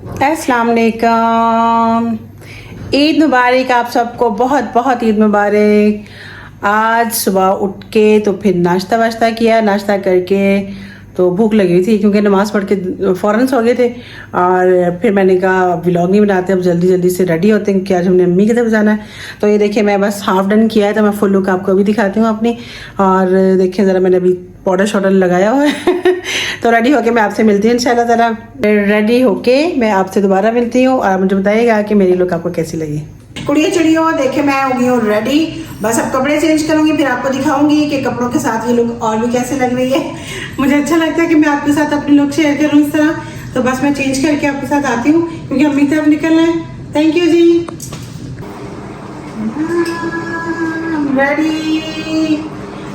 अस्सलाम वालेकुम। ईद मुबारक आप सबको, बहुत बहुत ईद मुबारक। आज सुबह उठ के तो फिर नाश्ता वाश्ता किया, नाश्ता करके तो भूख लगी थी क्योंकि नमाज़ पढ़ के फ़ौरन सो गए थे। और फिर मैंने कहा व्लॉग नहीं बनाते, अब जल्दी जल्दी से रेडी होते हैं कि आज हमने अम्मी की तरफ जाना है। तो ये देखिए मैं बस हाफ डन किया है, तो मैं फुल लुक आपको अभी दिखाती हूँ अपनी। और देखिए ज़रा मैंने अभी पाउडर शाउडर लगाया हुआ है तो रेडी होके मैं आपसे मिलती हूँ इंशाल्लाह ताला। रेडी होके मैं आपसे दोबारा मिलती हूँ और मुझे बताइएगा कि मेरी लुक आपको कैसी लगी। कुड़िया चिड़ियों देखे मैं हो गई हूँ रेडी, बस अब कपड़े चेंज करूंगी, फिर आपको दिखाऊंगी कि कपड़ों के साथ ये लुक और भी कैसे लग रही है। मुझे अच्छा लगता है कि मैं आपके साथ अपनी लुक शेयर करूँ इस तरह। तो बस मैं चेंज करके आपके साथ आती हूँ क्योंकि अम्मी तरफ निकलना है। Thank you ji. रेडी,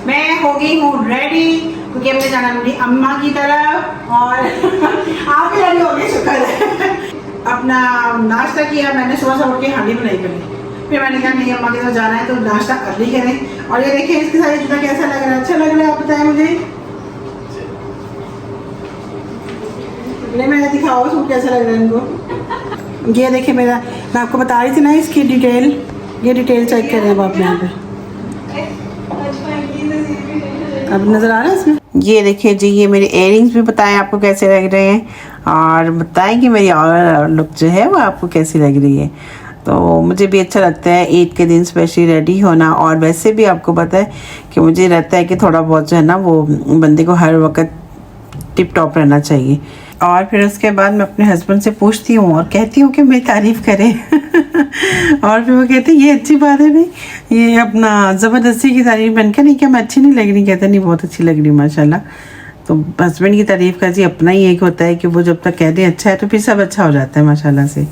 मैं हो गई हूँ रेडी क्योंकि हमने जाना मेरी अम्मा की तरफ। और आप भी रेडी हो गए, शुक्र है। अपना नाश्ता किया मैंने, सुबह से उठ के हांडी बनाई पहले, फिर मैंने कहा नहीं अम्मा के साथ जाना है तो नाश्ता अर्ली करें। और ये देखिए इसके साथ जूता कैसा लग रहा है, अच्छा लग रहा है? आप बताएं मुझे। मैं दिखाओ सूट कैसा लग रहा है इनको। ये देखिए मेरा, मैं आपको बता रही थी ना इसकी डिटेल, ये डिटेल चेक करें अब आप यहाँ पे, अब नजर आ रहा है इसमें। ये देखिए जी, ये मेरे इयररिंग्स भी बताएं आपको कैसे लग रहे हैं और बताएं कि मेरी और लुक जो है वो आपको कैसी लग रही है। तो मुझे भी अच्छा लगता है ईद के दिन स्पेशली रेडी होना। और वैसे भी आपको पता है कि मुझे रहता है कि थोड़ा बहुत जो है ना वो बंदे को हर वक्त टिप टॉप रहना चाहिए। और फिर उसके बाद मैं अपने हस्बैंड से पूछती हूँ और कहती हूँ कि मेरी तारीफ़ करें और फिर वो कहते हैं ये अच्छी बात है भाई, ये अपना ज़बरदस्ती की तारीफ़ बन के नहीं क्या मैं अच्छी नहीं लग रही, कहते नहीं बहुत अच्छी लग रही माशाल्लाह। तो हस्बैंड की तारीफ़ का जी अपना ही एक होता है कि वो जब तक कह दें अच्छा है तो फिर सब अच्छा हो जाता है माशाल्लाह से।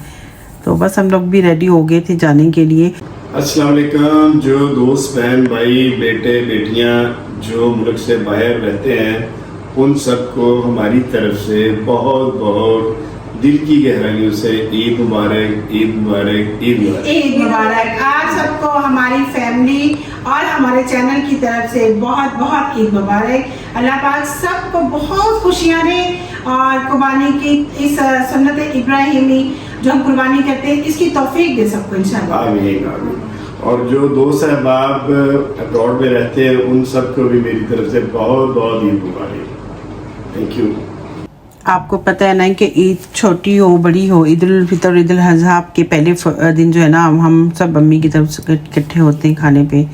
तो बस हम लोग भी रेडी हो गए थे जाने के लिए। अस्सलाम वालेकुम। जो दोस्त बहन भाई बेटे बेटियां जो मुल्क से बाहर रहते हैं उन सबको हमारी तरफ से बहुत बहुत दिल की गहराइयों से ईद मुबारक, ईद मुबारक, ईद मुबारक, ईद मुबारक। आप सबको हमारी फैमिली और हमारे चैनल की तरफ से बहुत बहुत ईद मुबारक। अल्लाह पाक सबको बहुत खुशियाँ दें और कुर्बानी की इस सुन्नत इब्राहिमी जो हम कुर्बानी करते हैं इसकी तौफीक दे सबको इंशाल्लाह। आमीन आमीन। और जो दोस्त अहबाब अब्रॉड में रहते हैं उन सबको भी मेरी तरफ से बहुत बहुत ईद मुबारक। Thank you. आपको पता है ना कि ईद छोटी हो बड़ी हो, ईद उल फितर ईद उल अज़हा के पहले दिन जो है ना हम सब अम्मी की तरफ से इकट्ठे होते हैं खाने पे।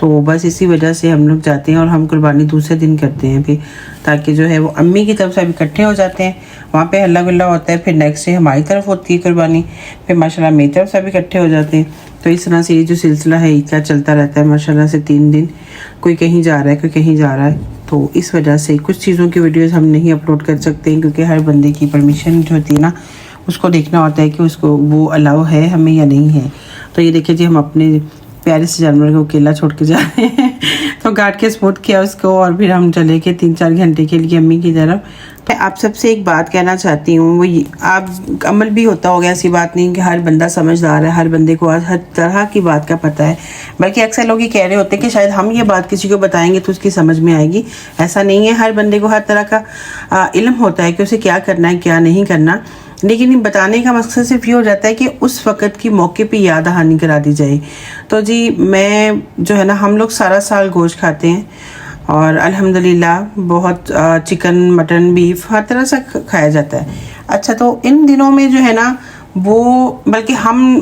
तो बस इसी वजह से हम लोग जाते हैं और हम कुर्बानी दूसरे दिन करते हैं फिर, ताकि जो है वो अम्मी की तरफ से अब इकट्ठे हो जाते हैं, वहाँ पे हल्ला गुल्ला होता है। फिर नेक्स्ट डे हमारी तरफ होती है कुर्बानी, फिर माशाल्लाह मेरी तरफ से भी इकट्ठे हो जाते हैं। तो इस तरह से ये जो सिलसिला है ईद का चलता रहता है माशाल्लाह से 3 दिन, कोई कहीं जा रहा है कोई कहीं जा रहा है। तो इस वजह से कुछ चीज़ों की वीडियोस हम नहीं अपलोड कर सकते हैं क्योंकि हर बंदे की परमिशन जो होती है ना उसको देखना होता है कि उसको वो अलाउ है हमें या नहीं है। तो ये देखिए जी हम अपने प्यारे से जानवर को अकेला छोड़ के जा रहे हैं तो गार्ड के स्पोर्ट किया उसको और फिर हम चले गए 3-4 घंटे के लिए अम्मी की तरफ। मैं आप सबसे एक बात कहना चाहती हूँ, वो आप अमल भी होता होगा, ऐसी बात नहीं कि हर बंदा समझदार है, हर बंदे को हर तरह की बात का पता है। बल्कि अक्सर लोग ये कह रहे होते हैं कि शायद हम ये बात किसी को बताएंगे तो उसकी समझ में आएगी। ऐसा नहीं है, हर बंदे को हर तरह का इल्म होता है कि उसे क्या करना है क्या नहीं करना। लेकिन बताने का मकसद सिर्फ ये हो जाता है कि उस वक़्त की मौके पे याद दहानी करा दी जाए। तो जी मैं जो है ना हम लोग सारा साल गोश्त खाते हैं और अल्हम्दुलिल्लाह बहुत चिकन मटन बीफ हर तरह से खाया जाता है। अच्छा तो इन दिनों में जो है ना वो बल्कि हम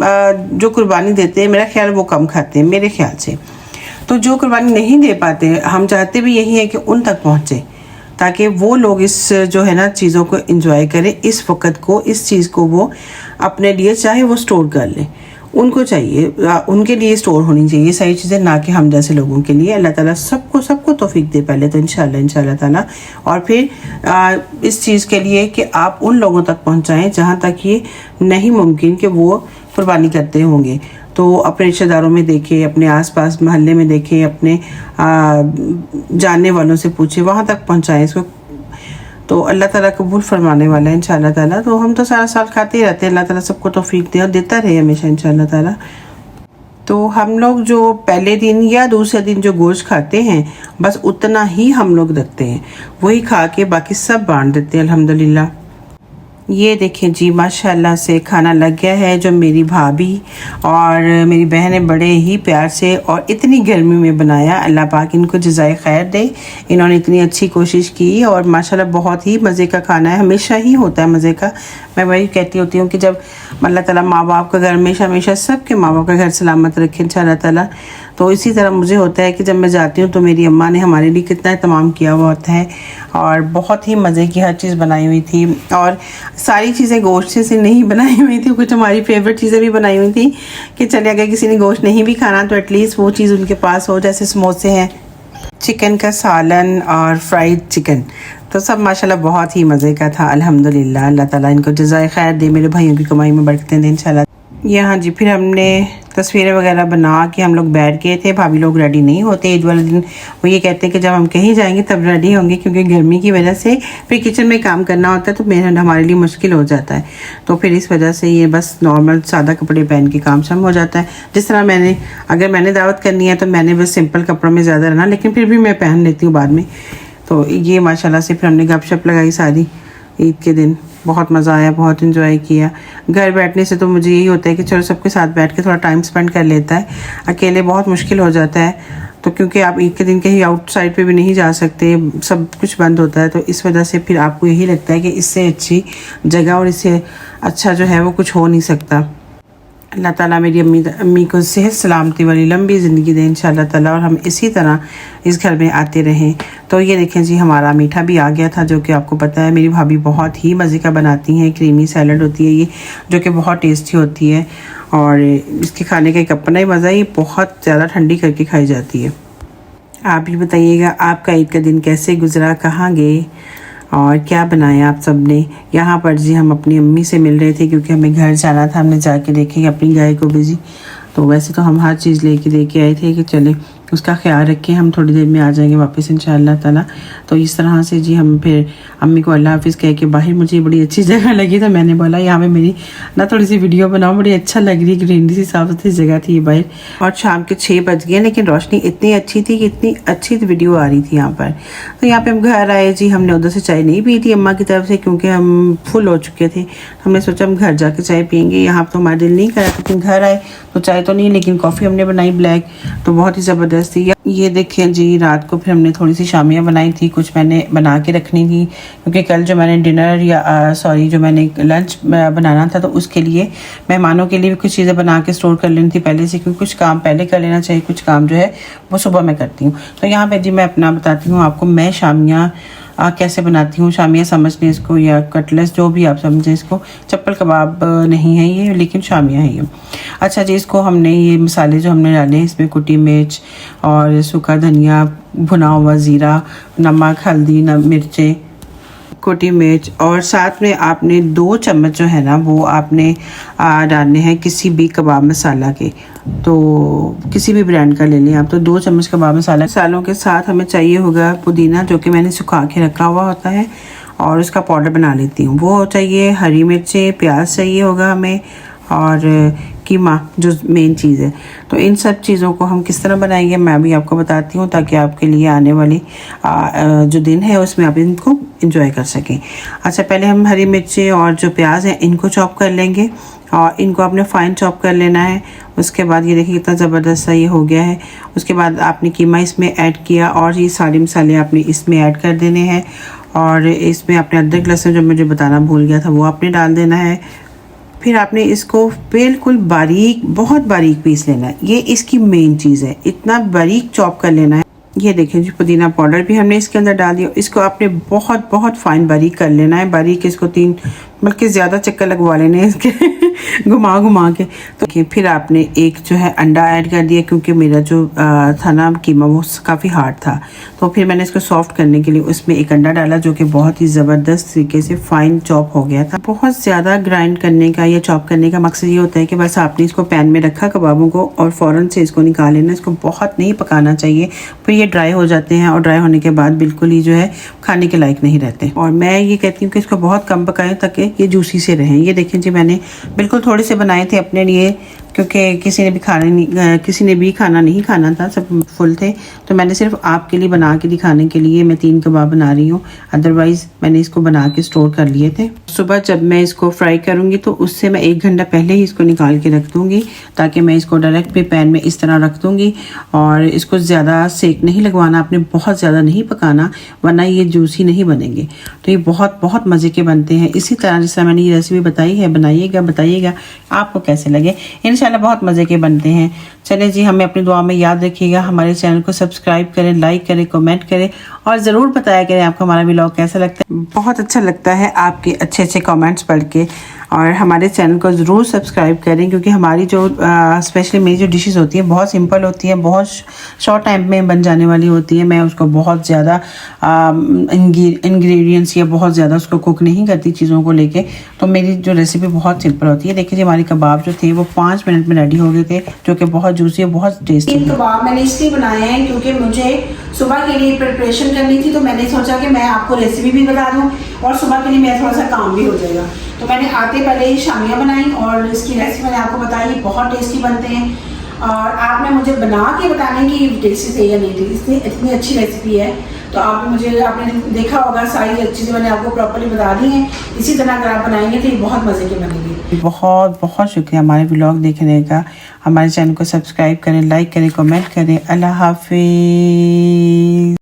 जो कुर्बानी देते हैं मेरा ख्याल वो कम खाते हैं मेरे ख्याल से। तो जो कुर्बानी नहीं दे पाते हम चाहते भी यही है कि उन तक पहुँचे ताकि वो लोग इस जो है ना चीज़ों को एंजॉय करें, इस वक्त को इस चीज़ को वो अपने लिए चाहे वो स्टोर कर लें, उनको चाहिए उनके लिए स्टोर होनी चाहिए सारी चीज़ें, ना कि हम जैसे लोगों के लिए। अल्लाह ताला सबको तौफीक दे पहले तो इंशाल्लाह ताला, और फिर इस चीज़ के लिए कि आप उन लोगों तक पहुंचाएं जहां तक ये नहीं मुमकिन कि वो कुर्बानी करते होंगे। तो अपने रिश्तेदारों में देखें, अपने आसपास मोहल्ले में देखें, अपने जानने वालों से पूछें, वहाँ तक पहुँचाएँ इसको। तो अल्लाह ताला कबूल फरमाने वाला है इंशाल्लाह ताला। तो हम तो सारा साल खाते ही रहते हैं, अल्लाह ताला सबको तौफीक दे और देता रहे हमेशा इंशाल्लाह ताला। तो हम लोग जो पहले दिन या दूसरे दिन जो गोश्त खाते हैं बस उतना ही हम लोग रखते हैं, वही खा के बाकी सब बांट देते हैं अल्हम्दुलिल्लाह। ये देखें जी माशाल्लाह से खाना लग गया है। जो मेरी भाभी और मेरी बहन ने बड़े ही प्यार से और इतनी गर्मी में बनाया, अल्लाह पाक इनको जज़ाए खैर दे। इन्होंने इतनी अच्छी कोशिश की और माशाल्लाह बहुत ही मज़े का खाना है, हमेशा ही होता है मज़े का। मैं वही कहती होती हूँ कि जब अल्लाह ताला माँ बाप का घर हमेशा सबके माँ बाप का घर सलामत रखे इंशाअल्लाह ताला। तो इसी तरह मुझे होता है कि जब मैं जाती हूँ तो मेरी अम्मा ने हमारे लिए कितना एहतमाम किया हुआ होता है और बहुत ही मज़े की हर चीज़ बनाई हुई थी। और सारी चीज़ें गोश्त से नहीं बनाई हुई थी, कुछ हमारी फेवरेट चीज़ें भी बनाई हुई थी कि चले अगर किसी ने गोश्त नहीं भी खाना तो एटलीस्ट वो चीज़ उनके पास हो, जैसे समोसे हैं, चिकन का सालन और फ्राइड चिकन, तो सब माशाल्लाह बहुत ही मज़े का था। अल्हम्दुलिल्लाह, अल्लाह ताला इनको जज़ाए खैर दे, मेरे भाइयों की कमाई में बरकतें दें इंशाल्लाह। यहाँ जी फिर हमने तस्वीरें वगैरह बना के हम लोग बैठ गए थे। भाभी लोग रेडी नहीं होते ईद वाले दिन, वो ये कहते हैं कि जब हम कहीं जाएंगे तब रेडी होंगे, क्योंकि गर्मी की वजह से फिर किचन में काम करना होता है तो मेरा हमारे लिए मुश्किल हो जाता है। तो फिर इस वजह से ये बस नॉर्मल सादा कपड़े पहन के काम शम हो जाता है। जिस तरह अगर मैंने दावत करनी है तो मैंने बस सिंपल कपड़ों में ज़्यादा रहना, लेकिन फिर भी मैं पहन लेती हूँ बाद में। तो ये माशाल्लाह से फिर हमने गपशप लगाई सारी ईद के दिन, बहुत मज़ा आया, बहुत इन्जॉय किया। घर बैठने से तो मुझे यही होता है कि चलो सबके साथ बैठ के थोड़ा टाइम स्पेंड कर लेता है, अकेले बहुत मुश्किल हो जाता है। तो क्योंकि आप ईद के दिन कहीं आउटसाइड पे भी नहीं जा सकते, सब कुछ बंद होता है, तो इस वजह से फिर आपको यही लगता है कि इससे अच्छी जगह और इससे अच्छा जो है वो कुछ हो नहीं सकता। अल्लाह ताला मेरी अम्मी को सेहत सलामती वाली लंबी ज़िंदगी दे इंशाअल्लाह ताला, और हम इसी तरह इस घर में आते रहें। तो ये देखें जी हमारा मीठा भी आ गया था, जो कि आपको पता है मेरी भाभी बहुत ही मज़े का बनाती हैं। क्रीमी सैलड होती है ये, जो कि बहुत टेस्टी होती है और इसके खाने का एक अपना ही मज़ा, ये बहुत ज़्यादा ठंडी करके खाई जाती है। आप भी बताइएगा आपका ईद का दिन कैसे गुजरा, कहाँ गए और क्या बनाया आप सब ने। यहाँ पर जी हम अपनी अम्मी से मिल रहे थे क्योंकि हमें घर जाना था, हमने जाके देखेंगे अपनी गाय को भी जी। तो वैसे तो हम हर चीज़ लेके आए थे कि चले उसका ख्याल रखें, हम थोड़ी देर में आ जाएंगे वापस इंशाअल्लाह ताला। तो इस तरह से जी हम फिर अम्मी को अल्लाह हाफिज़ कह के बाहर, मुझे बड़ी अच्छी जगह लगी तो मैंने बोला यहाँ पे मेरी ना थोड़ी सी वीडियो बनाओ, बड़ी अच्छा लग रही, ग्रीनरी सी साफ सुथरी जगह थी ये बाहर। और शाम के 6 बज गए, लेकिन रोशनी इतनी अच्छी थी कि इतनी अच्छी वीडियो आ रही थी यहाँ पर। तो यहाँ पर हम घर आए जी, हमने उधर से चाय नहीं पी थी अम्मा की तरफ से क्योंकि हम फुल हो चुके थे। हमने सोचा हम घर जाके चाय पियेंगे, यहाँ तो हमारा दिल नहीं करा, लेकिन घर आए तो चाय तो नहीं, लेकिन कॉफ़ी हमने बनाई ब्लैक, तो बहुत ही ज़बरदस्त थी। ये देखिए जी रात को फिर हमने थोड़ी सी शामियाँ बनाई थी, कुछ मैंने बना के रखनी थी क्योंकि कल जो मैंने डिनर जो मैंने लंच बनाना था, तो उसके लिए मेहमानों के लिए भी कुछ चीज़ें बना के स्टोर कर लेनी थी पहले से, क्योंकि कुछ काम पहले कर लेना चाहिए, कुछ काम जो है वो सुबह मैं करती हूँ। तो यहाँ पर जी मैं अपना बताती हूँ आपको, मैं शामियाँ कैसे बनाती हूँ। शामियाँ समझ लें इसको, या कटलेस जो भी आप समझें इसको, चप्पल कबाब नहीं है ये, लेकिन शामियाँ है ये। अच्छा जी, इसको हमने ये मसाले जो हमने डाले हैं इसमें कुटी मिर्च और सूखा धनिया, भुना हुआ ज़ीरा, नमक, हल्दी, मिर्चें, कुटी मिर्च, और साथ में आपने 2 चम्मच जो है ना वो आपने डालने हैं किसी भी कबाब मसाला के, तो किसी भी ब्रांड का ले लें आप। तो 2 चम्मच कबाब मसालों के साथ हमें चाहिए होगा पुदीना, जो कि मैंने सुखा के रखा हुआ होता है और उसका पाउडर बना लेती हूँ, वो चाहिए। हरी मिर्चें, प्याज चाहिए होगा हमें, और कीमा जो मेन चीज़ है। तो इन सब चीज़ों को हम किस तरह बनाएंगे मैं भी आपको बताती हूँ, ताकि आपके लिए आने वाली जो दिन है उसमें आप इनको एंजॉय कर सकें। अच्छा, पहले हम हरी मिर्चें और जो प्याज है इनको चॉप कर लेंगे और इनको आपने फाइन चॉप कर लेना है। उसके बाद ये देखिए कितना ज़बरदस्त सा ये हो गया है। उसके बाद आपने कीमा इसमें ऐड किया और ये सारे मसाले आपने इसमें ऐड कर देने हैं, और इसमें आपने अदरक लहसुन जो मुझे बताना भूल गया था वो आपने डाल देना है। फिर आपने इसको बिल्कुल बारीक, बहुत बारीक पीस लेना है, ये इसकी मेन चीज़ है, इतना बारीक चॉप कर लेना है। ये देखें जी पुदीना पाउडर भी हमने इसके अंदर डाल दिया, इसको आपने बहुत बहुत फाइन बारीक कर लेना है, बारीक इसको 3 बल्कि ज़्यादा चक्कर लगवा लेने हैं इसके घुमा के। तो फिर आपने एक जो है अंडा ऐड कर दिया, क्योंकि मेरा जो था ना कीमा वो काफ़ी हार्ड था, तो फिर मैंने इसको सॉफ्ट करने के लिए उसमें एक अंडा डाला, जो कि बहुत ही ज़बरदस्त तरीके से फाइन चॉप हो गया था। बहुत ज़्यादा ग्राइंड करने का या चॉप करने का मकसद ये होता है कि बस आपने इसको पैन में रखा कबाबों को और फ़ौरन से इसको निकाल लेना, इसको बहुत नहीं पकाना चाहिए, फिर ये ड्राई हो जाते हैं और ड्राई होने के बाद बिल्कुल ही जो है खाने के लायक नहीं रहते। और मैं ये कहती हूँ कि इसको बहुत कम पकाएं ताकि ये जूसी से रहें। ये देखें जी मैंने बिल्कुल थोड़े से बनाए थे अपने लिए, क्योंकि किसी ने भी खाना नहीं खाना था, सब फुल थे। तो मैंने सिर्फ आपके लिए बना के दिखाने के लिए मैं 3 कबाब बना रही हूँ, अदरवाइज़ मैंने इसको बना के स्टोर कर लिए थे। सुबह जब मैं इसको फ्राई करूँगी तो उससे मैं 1 घंटा पहले ही इसको निकाल के रख दूँगी, ताकि मैं इसको डायरेक्ट भी पैन में इस तरह रख दूँगी। और इसको ज़्यादा सेक नहीं लगवाना आपने, बहुत ज़्यादा नहीं पकाना, वरना ये जूसी नहीं बनेंगे। तो ये बहुत बहुत मज़े के बनते हैं। इसी तरह जैसा मैंने ये रेसिपी बताई है, बनाइएगा, बताइएगा आपको कैसे लगे। इंशाल्लाह बहुत मज़े के बनते हैं। चले जी, हमें अपनी दुआ में याद रखिएगा। हमारे चैनल को सब्सक्राइब करें, लाइक करें, कमेंट करें और ज़रूर बताया करें आपको हमारा व्लॉग कैसा लगता है। बहुत अच्छा लगता है आपके अच्छे अच्छे कमेंट्स पढ़ के। और हमारे चैनल को ज़रूर सब्सक्राइब करें, क्योंकि हमारी जो स्पेशली मेरी जो डिशेस होती हैं बहुत सिंपल होती हैं, बहुत शॉर्ट टाइम में बन जाने वाली होती है। मैं उसको बहुत ज़्यादा इंग्रेडिएंट्स या बहुत ज़्यादा उसको कुक नहीं करती चीज़ों को लेके। तो मेरी जो रेसिपी बहुत सिंपल होती है। देखिए जी, हमारे कबाब जो थे वो 5 मिनट में रेडी हो गए थे, जो कि बहुत जूसी और बहुत टेस्टी। 3 कबाब मैंने इसलिए बनाए हैं क्योंकि मुझे सुबह के लिए प्रिपरेशन करनी थी, तो मैंने सोचा कि मैं आपको रेसिपी भी बता दूं और सुबह के लिए मेरा थोड़ा सा काम भी हो जाएगा। तो मैंने आते पहले ही शामियाँ बनाई और इसकी रेसिपी मैंने आपको बताई, बहुत टेस्टी बनते हैं। और आपने मुझे बना के बताने की टेस्टी थे या नहीं थे, इतनी अच्छी रेसिपी है। तो आपने देखा होगा, सारी चीज़ें मैंने आपको प्रॉपर्ली बता दी हैं। इसी तरह अगर आप बनाएंगे तो ये बहुत मज़े के बनेंगे। बहुत बहुत शुक्रिया हमारे व्लॉग देखने का। हमारे चैनल को सब्सक्राइब करें, लाइक करें, कमेंट करें। अल्लाह हाफिज़।